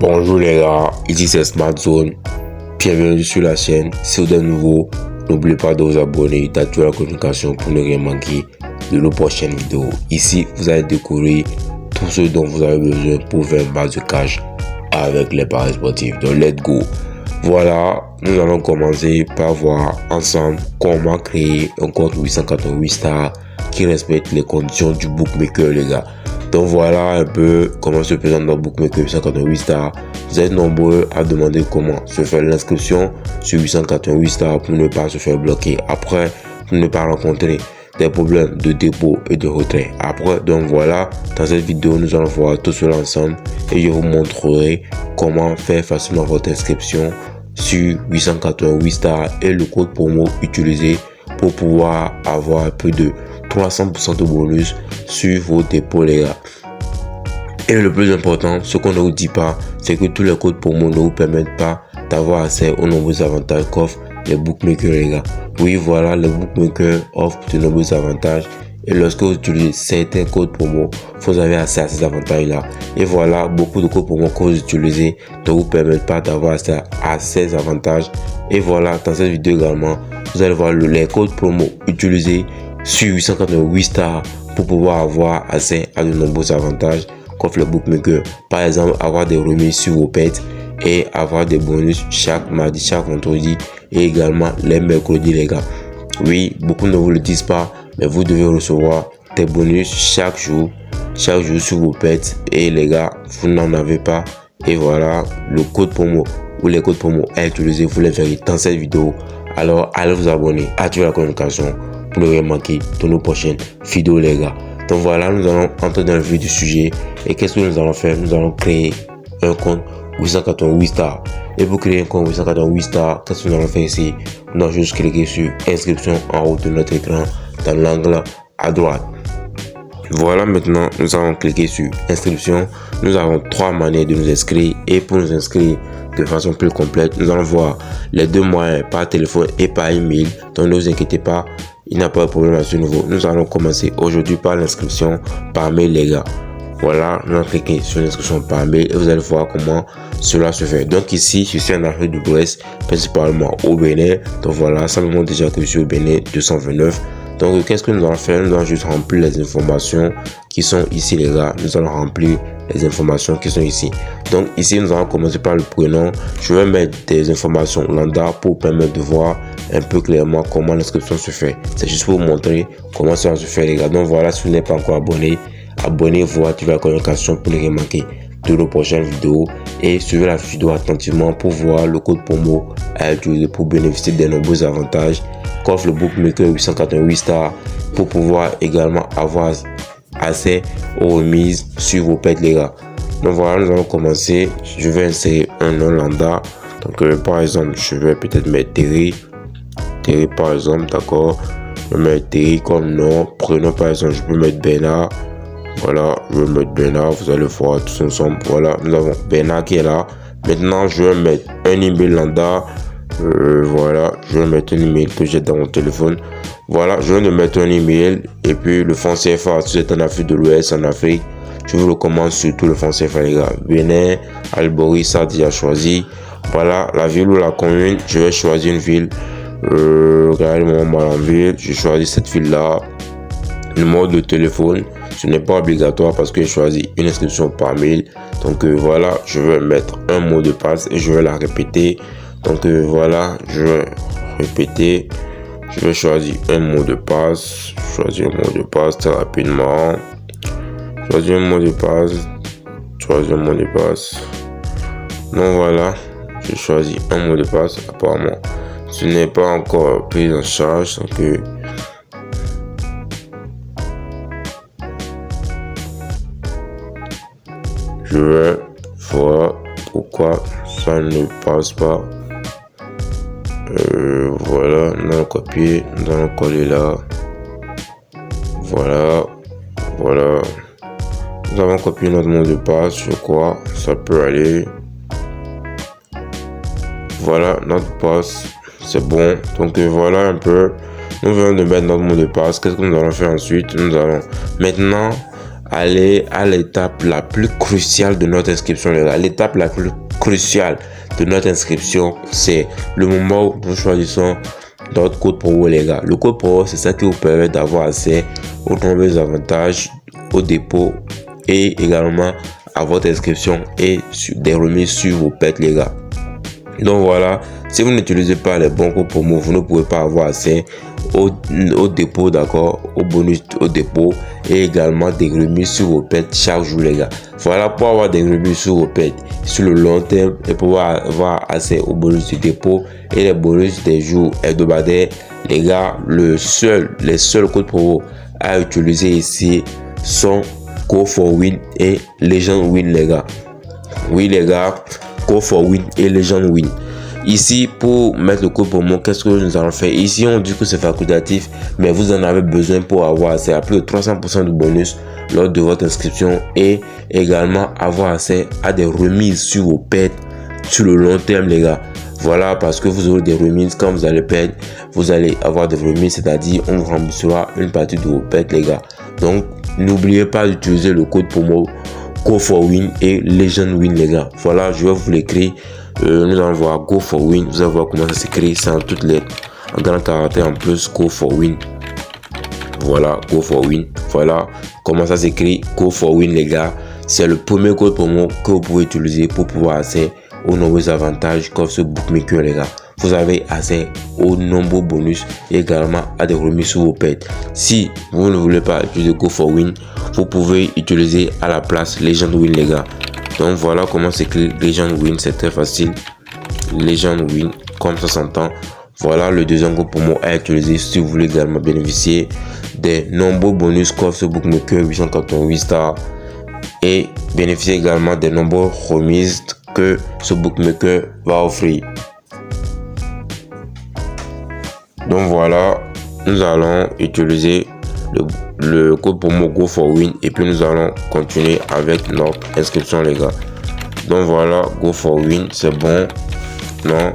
Bonjour les gars, ici c'est SmartZone. Bienvenue sur la chaîne. Si vous êtes nouveau, n'oubliez pas de vous abonner, d'activer la communication pour ne rien manquer de nos prochaines vidéos. Ici, vous allez découvrir tout ce dont vous avez besoin pour faire une base de cash avec les paris sportifs. Donc, let's go. Voilà, nous allons commencer par voir ensemble comment créer un compte 888 stars qui respecte les conditions du bookmaker, les gars. Donc voilà un peu comment se présente notre bookmaker 888 stars. Vous êtes nombreux à demander comment se faire l'inscription sur 888 stars pour ne pas se faire bloquer après, pour ne pas rencontrer des problèmes de dépôt et de retrait après. Donc voilà, dans cette vidéo nous allons voir tout cela ensemble et je vous montrerai comment faire facilement votre inscription sur 888 stars et le code promo utilisé pour pouvoir avoir un peu de 300% de bonus sur vos dépôts, les gars. Et le plus important, ce qu'on ne vous dit pas, c'est que tous les codes promo ne vous permettent pas d'avoir accès aux nombreux avantages qu'offrent les bookmakers, les gars. Oui, voilà, les bookmakers offrent de nombreux avantages. Et lorsque vous utilisez certains codes promo, vous avez accès à ces avantages-là. Et voilà, beaucoup de codes promo que vous utilisez ne vous permettent pas d'avoir accès à ces avantages. Et voilà, dans cette vidéo également, vous allez voir les codes promo utilisés sur 888 stars pour pouvoir avoir accès à de nombreux avantages qu'offre le bookmaker. Par exemple, avoir des remises sur vos pets et avoir des bonus chaque mardi, chaque vendredi et également les mercredis, les gars. Oui, beaucoup ne vous le disent pas, mais vous devez recevoir des bonus chaque jour sur vos pets et les gars, vous n'en avez pas. Et voilà, le code promo ou les codes promo à utiliser, vous les verrez dans cette vidéo. Alors, allez vous abonner, activez la communication pour ne rien manquer de nos prochaines vidéos, les gars. Donc voilà, nous allons entrer dans le vif du sujet. Et qu'est-ce que nous allons faire? Nous allons créer un compte 888 stars. Et pour créer un compte 888 stars, qu'est-ce que nous allons faire ici? Nous allons juste cliquer sur inscription en haut de notre écran dans l'angle à droite. Voilà, maintenant nous allons cliquer sur inscription. Nous avons trois manières de nous inscrire. Et pour nous inscrire de façon plus complète, nous allons voir les deux moyens, par téléphone et par email. Donc ne vous inquiétez pas, il n'y a pas de problème à ce niveau. Nous allons commencer aujourd'hui par l'inscription par mail, les gars. Voilà, nous allons cliquer sur l'inscription par mail et vous allez voir comment cela se fait. Donc ici, je suis en Afrique de l'Ouest, principalement au Bénin. Donc voilà, ça me montre déjà que je suis au Bénin 229. Donc qu'est-ce que nous allons faire? Nous allons juste remplir les informations qui sont ici, les gars. Nous allons remplir les informations qui sont ici. Donc ici, nous allons commencer par le prénom. Je vais mettre des informations lambda pour permettre de voir un peu clairement comment l'inscription se fait. C'est juste pour vous montrer comment ça se fait, les gars. Donc voilà, si vous n'êtes pas encore abonné, abonnez-vous, activez la communication pour ne rien manquer de nos prochaines vidéos et suivez la vidéo attentivement pour voir le code promo à utiliser pour bénéficier des nombreux avantages qu'offre le bookmaker 888 stars pour pouvoir également avoir accès aux remises sur vos pets, les gars. Donc voilà, nous allons commencer. Je vais insérer un nom lambda. Donc par exemple, je vais peut-être mettre Terry par exemple, d'accord. Je vais mettre Terry comme nom. Prénom par exemple, je peux mettre Bernard. Voilà, je vais mettre Bernard, vous allez voir tous ensemble. Voilà, nous avons Bernard qui est là. Maintenant, je vais mettre un email lambda. Voilà, je vais mettre un email que j'ai dans mon téléphone. Voilà, je vais mettre un email et puis le franc CFA. Si vous êtes en Afrique de l'Ouest, en Afrique, je vous recommande surtout le franc CFA, les gars. Bénin, Albouri, ça déjà choisi. Voilà, la ville ou la commune, je vais choisir une ville. Regardez mon Malanville, je choisis cette ville-là. Numéro de téléphone, ce n'est pas obligatoire parce que j'ai choisi une inscription par mail. Donc voilà, je vais mettre un mot de passe et je vais la répéter. Donc voilà, je vais répéter. Je vais choisir un mot de passe. Choisir un mot de passe très rapidement. Choisir un mot de passe. Choisir un mot de passe. Donc voilà, je choisis un mot de passe. Apparemment, ce n'est pas encore pris en charge. Donc je vais voir pourquoi ça ne passe pas. Voilà, nous allons copier, nous allons coller là. Voilà. Nous avons copié notre mot de passe, je crois, ça peut aller. Voilà, notre passe, c'est bon. Donc voilà un peu. Nous venons de mettre notre mot de passe. Qu'est-ce que nous allons faire ensuite? Nous allons maintenant aller à l'étape la plus cruciale de notre inscription, les gars. L'étape la plus cruciale de notre inscription, c'est le moment où nous choisissons notre code promo, les gars. Le code promo, c'est ça qui vous permet d'avoir accès aux nombreux avantages au dépôt et également à votre inscription et des remises sur vos pets, les gars. Donc voilà, si vous n'utilisez pas les bons codes promo, vous ne pouvez pas avoir accès au dépôt, d'accord, au bonus au dépôt et également des remises sur vos pets chaque jour, les gars. Voilà, pour avoir des remises sur vos pets sur le long terme et pouvoir avoir accès aux bonus du dépôt et les bonus des jours hebdomadaires, les gars, les seuls codes promo à utiliser ici sont Go4Win et Legend Win, les gars. Oui, les gars, Go4Win et Legend Win. Ici, pour mettre le code promo, qu'est-ce que nous allons faire? Ici, on dit que c'est facultatif, mais vous en avez besoin pour avoir accès à plus de 300% de bonus lors de votre inscription et également avoir accès à des remises sur vos pets sur le long terme, les gars. Voilà, parce que vous aurez des remises quand vous allez perdre, vous allez avoir des remises, c'est-à-dire on vous remboursera une partie de vos pets, les gars. Donc, n'oubliez pas d'utiliser le code promo Go4Win et Legend Win, les gars. Voilà, je vais vous l'écrire. Nous allons voir Go4Win. Vous allez voir comment ça s'écrit. C'est en toutes lettres, en grand caractère en plus. Go4Win. Voilà, Go4Win. Voilà comment ça s'écrit. Go4Win, les gars. C'est le premier code promo que vous pouvez utiliser pour pouvoir accéder aux nombreux avantages comme ce bookmaker, les gars. Vous avez accès aux nombreux bonus et également à des remises sur vos pets. Si vous ne voulez pas utiliser Go4Win, vous pouvez utiliser à la place Legend Win, les gars. Donc voilà comment s'écrit Legend Win, c'est très facile. Legend Win, comme ça s'entend. Voilà le deuxième code promo à utiliser si vous voulez également bénéficier des nombreux bonus comme ce bookmaker 888 stars et bénéficier également des nombreuses remises que ce bookmaker va offrir. Donc voilà, nous allons utiliser le code promo Go4Win et puis nous allons continuer avec notre inscription, les gars. Donc voilà, Go4Win, c'est bon. Non,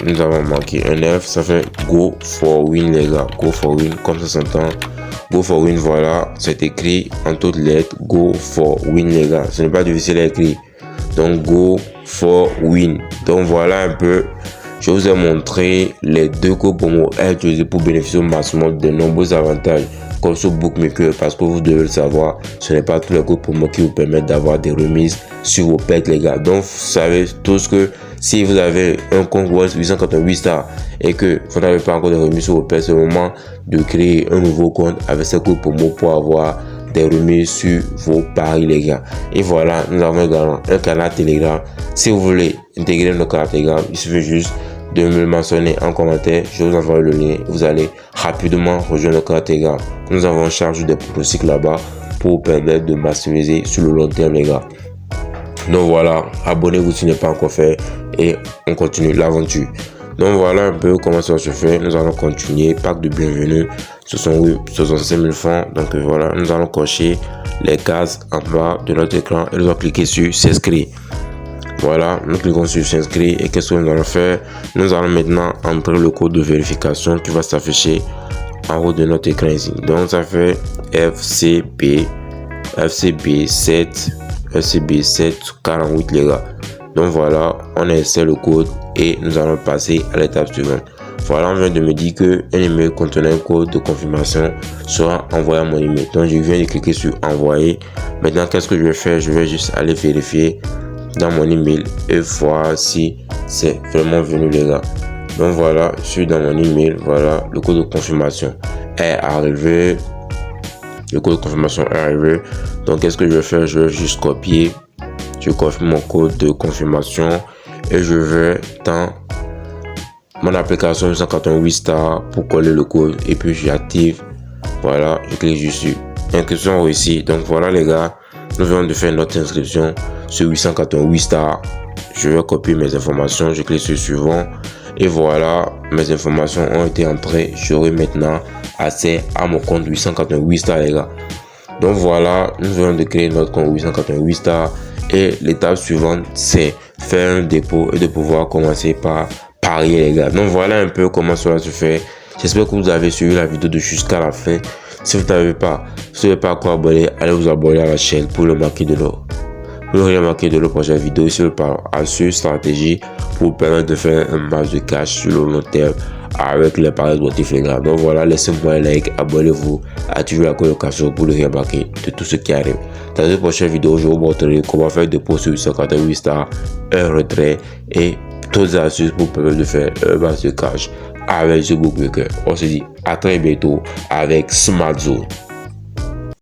nous avons manqué un F, ça fait Go4Win, les gars. Go4Win, comme ça s'entend. Go4Win, voilà, c'est écrit en toutes lettres. Go4Win, les gars. Ce n'est pas difficile à écrire. Donc Go4Win. Donc voilà un peu. Je vous ai montré les deux codes promo à utiliser pour bénéficier au maximum de nombreux avantages comme ce bookmaker, parce que vous devez le savoir, ce n'est pas tous les codes promo qui vous permettent d'avoir des remises sur vos pets, les gars. Donc vous savez tous que si vous avez un compte 888 stars et que vous n'avez pas encore de remises sur vos pets, c'est le moment de créer un nouveau compte avec ce code promo pour avoir des remises sur vos paris, les gars. Et voilà, nous avons également un canal Telegram. Si vous voulez intégrer notre canal Telegram, il suffit juste de me le mentionner en commentaire. Je vous envoie le lien. Vous allez rapidement rejoindre notre canal Telegram. Nous avons en charge des pronostics là-bas pour vous permettre de maximiser sur le long terme, les gars. Donc voilà, abonnez-vous si ce n'est pas encore fait et on continue l'aventure. Donc voilà un peu comment ça se fait. Nous allons continuer. Pack de bienvenue. 65 000 francs. Donc voilà, nous allons cocher les cases en bas de notre écran et nous allons cliquer sur s'inscrire. Voilà, nous cliquons sur s'inscrire et qu'est-ce que nous allons faire? Nous allons maintenant entrer le code de vérification qui va s'afficher en haut de notre écran ici. Donc ça fait FCB748, les gars. Donc voilà, on essaie le code et nous allons passer à l'étape suivante. Voilà, on vient de me dire que un email contenant un code de confirmation sera envoyé à mon email. Donc je viens de cliquer sur envoyer. Maintenant, qu'est-ce que je vais faire? Je vais juste aller vérifier dans mon email et voir si c'est vraiment venu, les gars. Donc voilà, je suis dans mon email. Voilà, le code de confirmation est arrivé. Le code de confirmation est arrivé. Donc qu'est-ce que je vais faire? Je vais juste copier. Je copie mon code de confirmation et je vais dans mon application 888 stars pour coller le code et puis j'active. Voilà, je clique dessus. Inscription réussie. Donc voilà, les gars, nous venons de faire notre inscription sur 888 stars. Je vais copier mes informations, je clique sur suivant et voilà, mes informations ont été entrées. J'aurai maintenant accès à mon compte 888 stars, les gars. Donc voilà, nous venons de créer notre compte 888 stars et l'étape suivante c'est faire un dépôt et de pouvoir commencer par parier, les gars. Donc voilà un peu comment cela se fait. J'espère que vous avez suivi la vidéo de jusqu'à la fin. Si vous n'avez pas encore abonné, allez vous abonner à la chaîne pour ne rien manquer de nos prochaines vidéos. Ici, on parle astuces, stratégie pour vous permettre de faire un max de cash sur le long terme avec les paris sportifs, les gars. Donc voilà, laissez-moi un like, abonnez-vous, activez la colocation pour ne rien manquer de tout ce qui arrive. Dans une prochaine vidéo, je vous montrerai comment faire des posts sur 888 stars, un retrait et toutes les astuces pour permettre de faire un max de cash avec ce bookmaker. On se dit à très bientôt avec Smart Zone.